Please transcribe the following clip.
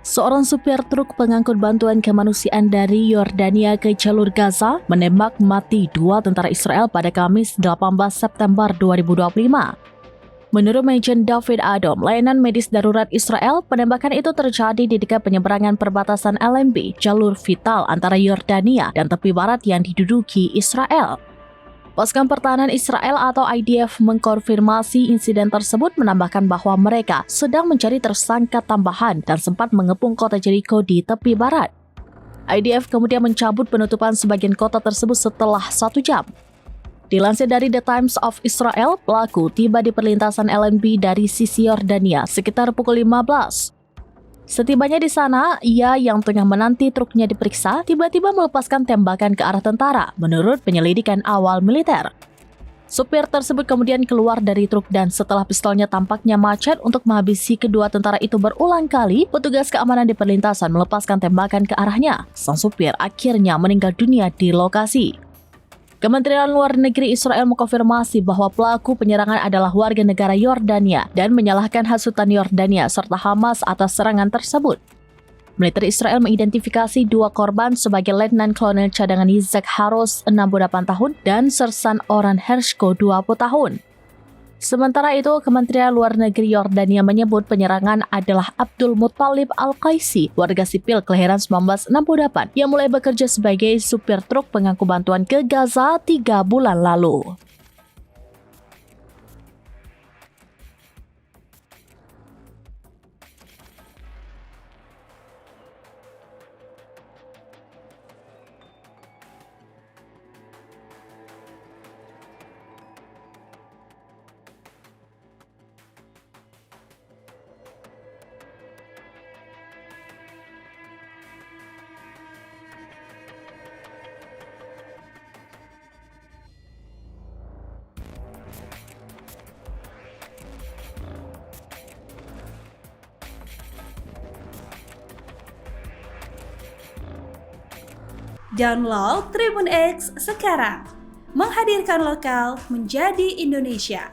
Seorang supir truk pengangkut bantuan kemanusiaan dari Yordania ke jalur Gaza menembak mati 2 tentara Israel pada Kamis 18 September 2025. Menurut Majen David Adom, layanan medis darurat Israel, penembakan itu terjadi di dekat penyeberangan perbatasan LMB, jalur vital antara Yordania dan tepi barat yang diduduki Israel. Pasukan Pertahanan Israel atau IDF mengkonfirmasi insiden tersebut, menambahkan bahwa mereka sedang mencari tersangka tambahan dan sempat mengepung kota Jericho di tepi barat. IDF kemudian mencabut penutupan sebagian kota tersebut setelah 1 jam. Dilansir dari The Times of Israel, pelaku tiba di perlintasan LMB dari sisi Yordania sekitar pukul 15. Setibanya di sana, ia yang tengah menanti truknya diperiksa, tiba-tiba melepaskan tembakan ke arah tentara, menurut penyelidikan awal militer. Supir tersebut kemudian keluar dari truk dan setelah pistolnya tampaknya macet untuk menghabisi kedua tentara itu berulang kali, petugas keamanan di perlintasan melepaskan tembakan ke arahnya. Sang supir akhirnya meninggal dunia di lokasi. Kementerian Luar Negeri Israel mengkonfirmasi bahwa pelaku penyerangan adalah warga negara Yordania dan menyalahkan hasutan Yordania serta Hamas atas serangan tersebut. Militer Israel mengidentifikasi 2 korban sebagai Letnan Kolonel Cadangan Yitzhak Haros 68 tahun dan Sersan Oran Hershko 20 tahun. Sementara itu, Kementerian Luar Negeri Yordania menyebut penyerangan adalah Abdul Muttalib Al-Qaisi, warga sipil kelahiran 1968, yang mulai bekerja sebagai supir truk pengangkut bantuan ke Gaza 3 bulan lalu. Download Tribun X sekarang, menghadirkan lokal menjadi Indonesia.